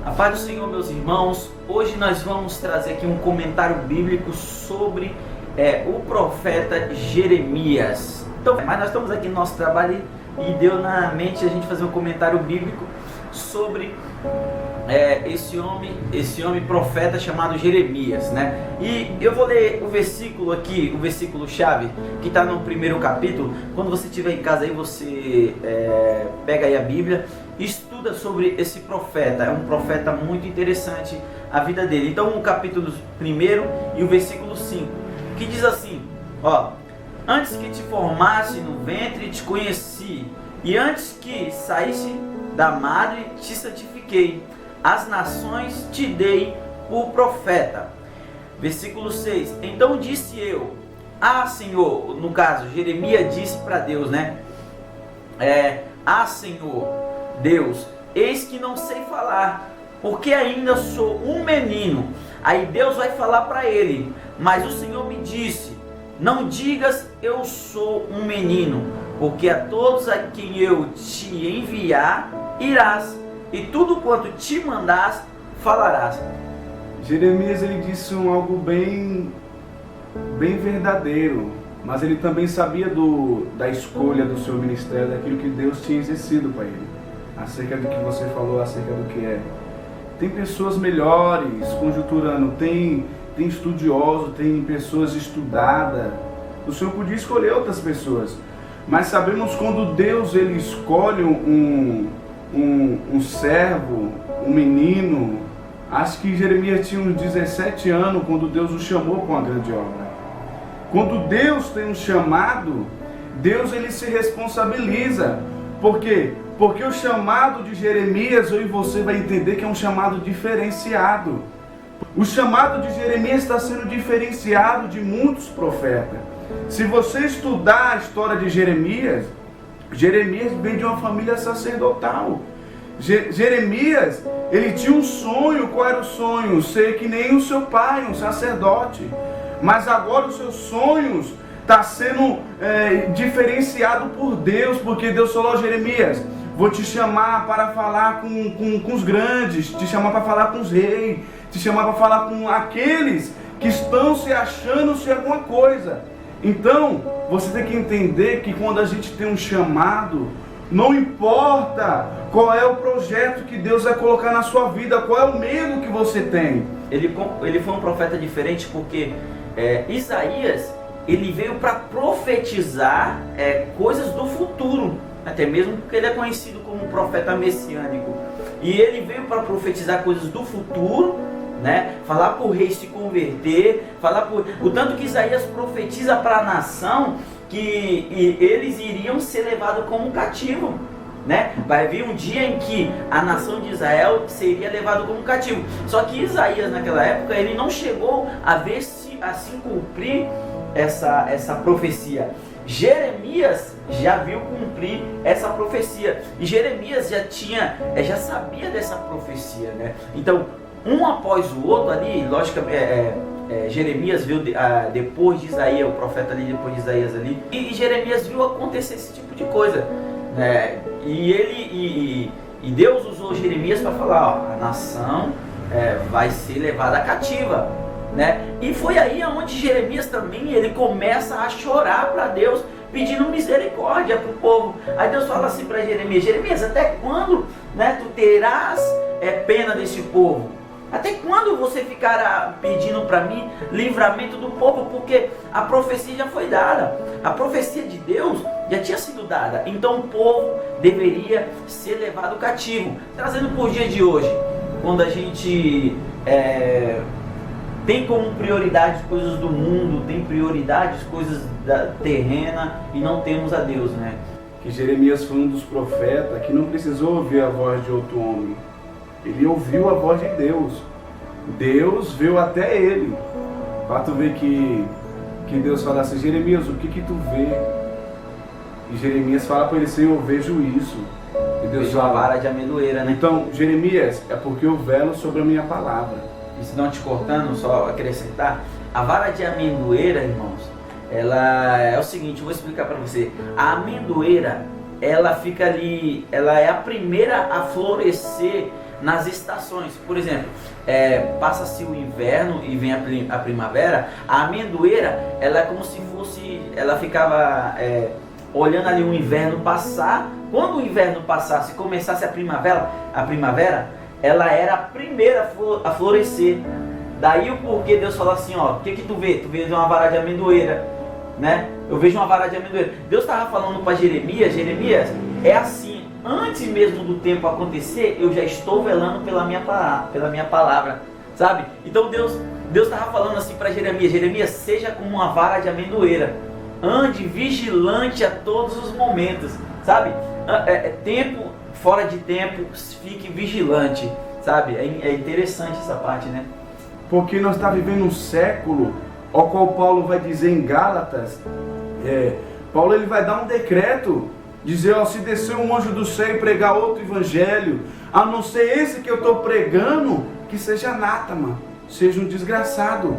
A paz do Senhor, meus irmãos. Hoje nós vamos trazer aqui um comentário bíblico sobre o profeta Jeremias. Então, mas nós estamos aqui no nosso trabalho e deu na mente a gente fazer um comentário bíblico sobre esse homem profeta chamado Jeremias, né? E eu vou ler o versículo aqui, o versículo chave, que está no primeiro capítulo. Quando você estiver em casa aí, você pega aí a Bíblia, estuda sobre esse profeta. É um profeta muito interessante a vida dele. Então o capítulo 1 e o versículo 5, que diz assim, ó: antes que te formasse no ventre te conheci, e antes que saísse da madre te santifiquei, as nações te dei por profeta. Versículo 6, então disse eu, Senhor, no caso, Jeremias disse para Deus, né? Senhor, Deus, eis que não sei falar, porque ainda sou um menino. Aí Deus vai falar para ele, mas o Senhor me disse, não digas eu sou um menino, porque a todos a quem eu te enviar irás, e tudo quanto te mandares falarás. Jeremias, ele disse algo bem verdadeiro, mas ele também sabia da escolha do seu ministério, daquilo que Deus tinha exercido para ele, acerca do que você falou, acerca do que é. Tem pessoas melhores, conjunturando, tem estudioso, tem pessoas estudadas. O Senhor podia escolher outras pessoas, mas sabemos quando Deus ele escolhe um servo, um menino. Acho que Jeremias tinha uns 17 anos quando Deus o chamou para uma grande obra. Quando Deus tem um chamado, Deus ele se responsabiliza. Por quê? Porque o chamado de Jeremias, eu e você vai entender que é um chamado diferenciado. O chamado de Jeremias está sendo diferenciado de muitos profetas. Se você estudar a história de Jeremias, Jeremias vem de uma família sacerdotal. Jeremias, ele tinha um sonho. Qual era o sonho? Ser que nem o seu pai, um sacerdote. Mas agora os seus sonhos estão sendo diferenciados por Deus, porque Deus falou a Jeremias, vou te chamar para falar com os grandes, te chamar para falar com os reis, te chamar para falar com aqueles que estão se achando ser alguma coisa. Então, você tem que entender que quando a gente tem um chamado, não importa qual é o projeto que Deus vai colocar na sua vida, qual é o medo que você tem. Ele foi um profeta diferente porque Isaías, ele veio para profetizar coisas do futuro, até mesmo porque ele é conhecido como um profeta messiânico. E ele veio para profetizar coisas do futuro, né? Falar para o rei se converter, o tanto que Isaías profetiza para a nação que eles iriam ser levados como cativo, né? Vai vir um dia em que a nação de Israel seria levado como cativo. Só que Isaías naquela época ele não chegou a ver se assim cumprir essa profecia. Jeremias já viu cumprir essa profecia e Jeremias já sabia dessa profecia, né? Então um após o outro ali, logicamente, Jeremias viu depois de Isaías, o profeta ali depois de Isaías ali, e Jeremias viu acontecer esse tipo de coisa, né? E Deus usou Jeremias para falar, a nação vai ser levada cativa, né? E foi aí onde Jeremias também ele começa a chorar para Deus, pedindo misericórdia para o povo. Aí Deus fala assim para Jeremias, até quando, né, tu terás pena desse povo? Até quando você ficará pedindo para mim livramento do povo? Porque a profecia já foi dada. A profecia de Deus já tinha sido dada. Então o povo deveria ser levado cativo. Trazendo para o dia de hoje, quando a gente tem como prioridade coisas do mundo, tem prioridades coisas da terrena e não temos a Deus, né? Que Jeremias foi um dos profetas que não precisou ouvir a voz de outro homem. Ele ouviu a voz de Deus. Deus veio até ele. Para tu ver que Deus fala assim, Jeremias, o que tu vê? E Jeremias fala para ele, Senhor, eu vejo isso. E Deus fala, a vara de amendoeira, né? Então, Jeremias, é porque eu velo sobre a minha palavra. E se não te cortando, só acrescentar, a vara de amendoeira, irmãos, ela é o seguinte, eu vou explicar para você. A amendoeira, ela fica ali, ela é a primeira a florescer nas estações. Por exemplo, passa-se o inverno e vem a primavera. A amendoeira, ela é como se fosse, ela ficava olhando ali o inverno passar. Quando o inverno passasse e começasse a primavera, ela era a primeira a florescer. Daí o porquê Deus fala assim, ó, o que tu vê? Tu vê uma vara de amendoeira, né? Eu vejo uma vara de amendoeira. Deus estava falando para Jeremias, é assim, antes mesmo do tempo acontecer, eu já estou velando pela minha palavra, sabe? Então Deus estava falando assim para Jeremias, seja como uma vara de amendoeira, ande vigilante a todos os momentos, sabe? Tempo, fora de tempo, fique vigilante, sabe? É interessante essa parte, né? Porque nós estamos vivendo um século, ao qual Paulo vai dizer em Gálatas, Paulo ele vai dar um decreto, dizer, ó, se descer um anjo do céu e pregar outro evangelho, a não ser esse que eu estou pregando, que seja anátema, seja um desgraçado.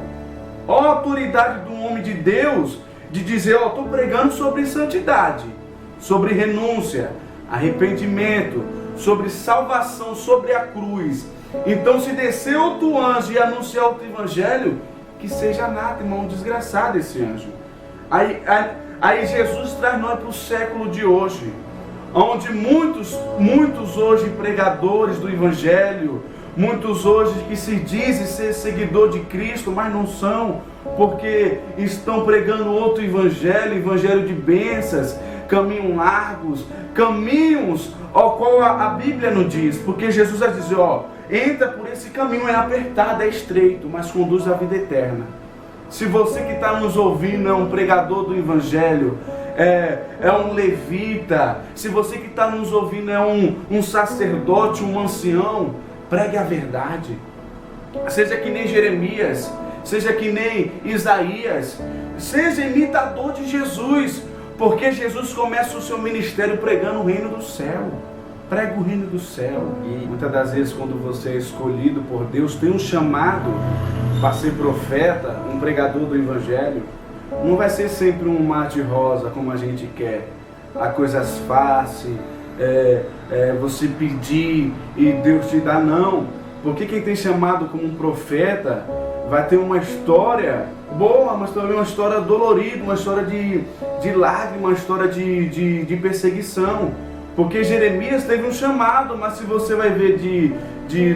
Ó, a autoridade do homem de Deus, de dizer, ó, estou pregando sobre santidade, sobre renúncia, arrependimento, sobre salvação, sobre a cruz. Então, se descer outro anjo e anunciar outro evangelho, que seja anátema, um desgraçado esse anjo. Aí Jesus traz nós para o século de hoje, onde muitos hoje pregadores do evangelho, muitos hoje que se dizem ser seguidor de Cristo, mas não são, porque estão pregando outro evangelho de bênçãos, caminhos largos, caminhos ao qual a Bíblia não diz, porque Jesus vai dizer, ó, entra por esse caminho, é apertado, é estreito, mas conduz à vida eterna. Se você que está nos ouvindo é um pregador do evangelho, é um levita, se você que está nos ouvindo é um sacerdote, um ancião, pregue a verdade. Seja que nem Jeremias, seja que nem Isaías, seja imitador de Jesus, porque Jesus começa o seu ministério pregando o reino do céu. Prega o reino do céu. E muitas das vezes, quando você é escolhido por Deus, tem um chamado para ser profeta, um pregador do evangelho, não vai ser sempre um mar de rosa como a gente quer, há coisas fáceis, você pedir e Deus te dá, não. Porque quem tem chamado como um profeta vai ter uma história boa, mas também uma história dolorida, uma história de lágrima, uma história de perseguição. Porque Jeremias teve um chamado, mas se você vai ver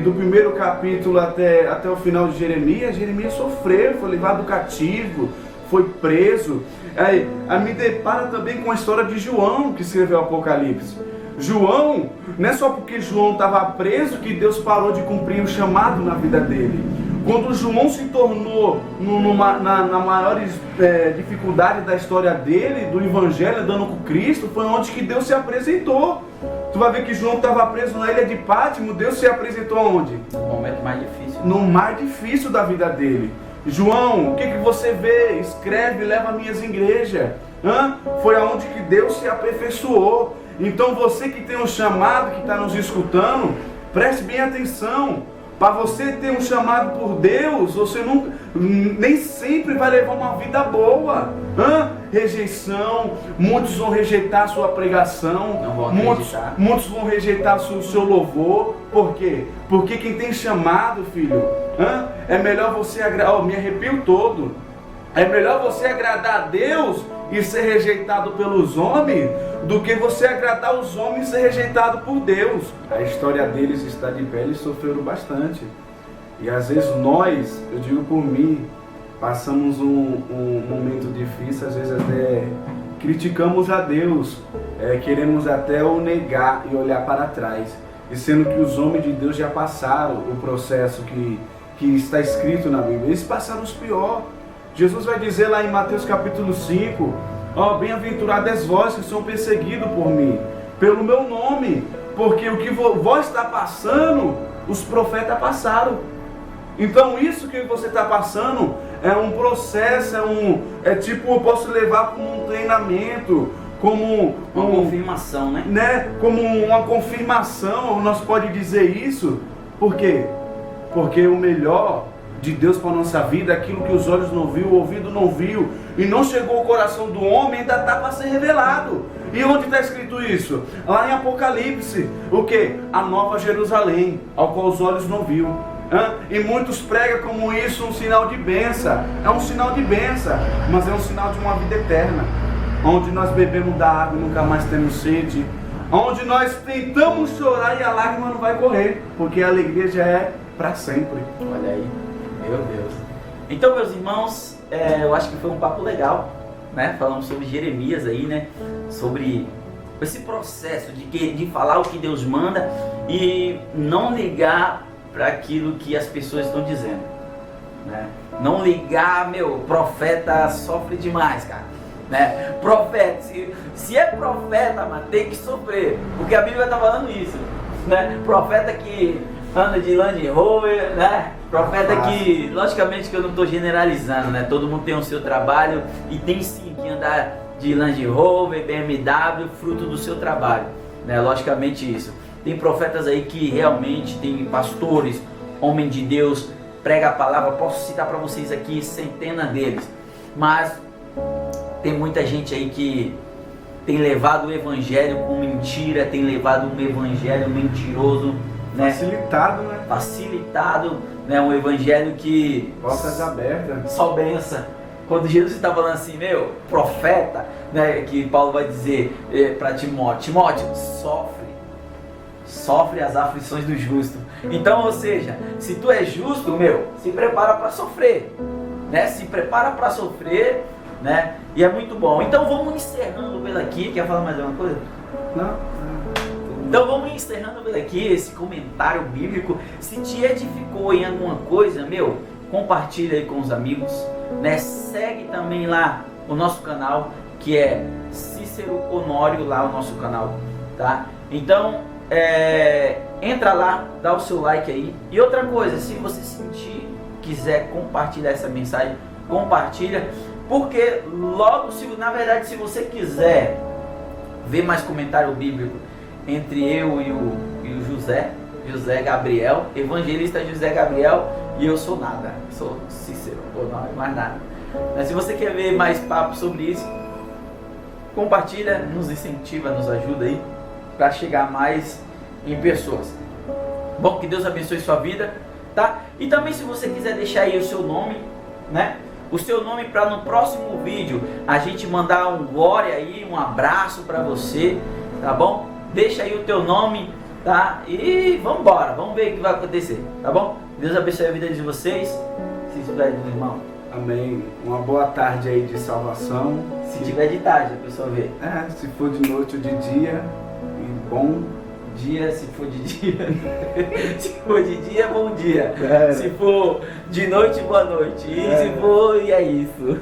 do primeiro capítulo até o final de Jeremias sofreu, foi levado cativo, foi preso. Aí me depara também com a história de João, que escreveu o Apocalipse. João, não é só porque João estava preso que Deus parou de cumprir o chamado na vida dele. Quando João se tornou na maior dificuldade da história dele, do evangelho, andando com Cristo, foi onde que Deus se apresentou. Tu vai ver que João estava preso na ilha de Pátimo, Deus se apresentou aonde? No momento mais difícil. No mais difícil da vida dele. João, o que você vê? Escreve, leva a minhas igrejas. Foi aonde que Deus se aperfeiçoou. Então você que tem um chamado, que está nos escutando, preste bem atenção. Para você ter um chamado por Deus, você nem sempre vai levar uma vida boa. Rejeição, muitos vão rejeitar a sua pregação, muitos vão rejeitar o seu louvor. Por quê? Porque quem tem chamado, filho, é melhor você agradar, me arrepio todo. É melhor você agradar a Deus e ser rejeitado pelos homens, do que você agradar os homens e ser rejeitado por Deus. A história deles está de pé, eles sofreram bastante. E às vezes nós, eu digo por mim, passamos um momento difícil, às vezes até criticamos a Deus, queremos até o negar e olhar para trás. E sendo que os homens de Deus já passaram o processo que está escrito na Bíblia. Eles passaram os piores. Jesus vai dizer lá em Mateus capítulo 5, bem-aventurados és vós que são perseguidos por mim, pelo meu nome, porque o que vós está passando, os profetas passaram. Então isso que você está passando é um processo, tipo, eu posso levar como um treinamento, como uma confirmação, né? Como uma confirmação, nós pode dizer isso. Por quê? Porque o melhor de Deus para a nossa vida, aquilo que os olhos não viu, o ouvido não viu, e não chegou ao coração do homem, ainda está para ser revelado. E onde está escrito isso? Lá em Apocalipse. O que? A nova Jerusalém, ao qual os olhos não viu. E muitos pregam como isso um sinal de bênção. É um sinal de bênção, mas é um sinal de uma vida eterna, onde nós bebemos da água e nunca mais temos sede, onde nós tentamos chorar e a lágrima não vai correr, porque a alegria já é para sempre. Olha aí, meu Deus. Então, meus irmãos, eu acho que foi um papo legal, né? Falamos sobre Jeremias aí, né? Sobre esse processo de falar o que Deus manda e não ligar para aquilo que as pessoas estão dizendo, né? Não ligar, profeta sofre demais, cara, né? Profeta, se é profeta, mano, tem que sofrer, porque a Bíblia está falando isso, né? Profeta que anda de Land Rover, né? Profeta que, logicamente que eu não estou generalizando, né? Todo mundo tem o seu trabalho e tem sim que andar de Land Rover, BMW, fruto do seu trabalho, né? Logicamente isso. Tem profetas aí que realmente, tem pastores, homem de Deus, prega a palavra, posso citar para vocês aqui centenas deles, mas tem muita gente aí que tem levado o evangelho com mentira, tem levado um evangelho mentiroso, né? Facilitado, né? Facilitado, né? Um evangelho que... Portas abertas. Só benção. Quando Jesus está falando assim, profeta, né? Que Paulo vai dizer para Timóteo, sofre as aflições do justo. Então, ou seja, se tu é justo, se prepara para sofrer, né? Se prepara para sofrer, né? E é muito bom. Então vamos encerrando pelo aqui. Quer falar mais alguma coisa? Não. Então vamos encerrando pelo aqui esse comentário bíblico. Se te edificou em alguma coisa, compartilha aí com os amigos, né? Segue também lá o nosso canal, que é Cícero Honório, lá o nosso canal, tá? Então entra lá, dá o seu like aí. E outra coisa, se você quiser compartilhar essa mensagem, compartilha, porque logo, na verdade, se você quiser ver mais comentário bíblico entre eu e o José Gabriel, evangelista José Gabriel, e eu sou nada, sou Cícero, não é mais nada. Mas se você quer ver mais papo sobre isso, compartilha, nos incentiva, nos ajuda aí para chegar mais em pessoas. Bom, que Deus abençoe sua vida, tá? E também, se você quiser deixar aí o seu nome, né? O seu nome, para no próximo vídeo a gente mandar um glória aí, um abraço para você, tá bom? Deixa aí o teu nome, tá? E vamos embora, vamos ver o que vai acontecer, tá bom? Deus abençoe a vida de vocês. Se estiver do irmão. Amém. Uma boa tarde aí de salvação. Se tiver de tarde, a pessoa vê. Se for de noite ou de dia, e bom dia, se for de dia. Se for de dia, bom dia. Se for de noite, boa noite. E se for, e é isso.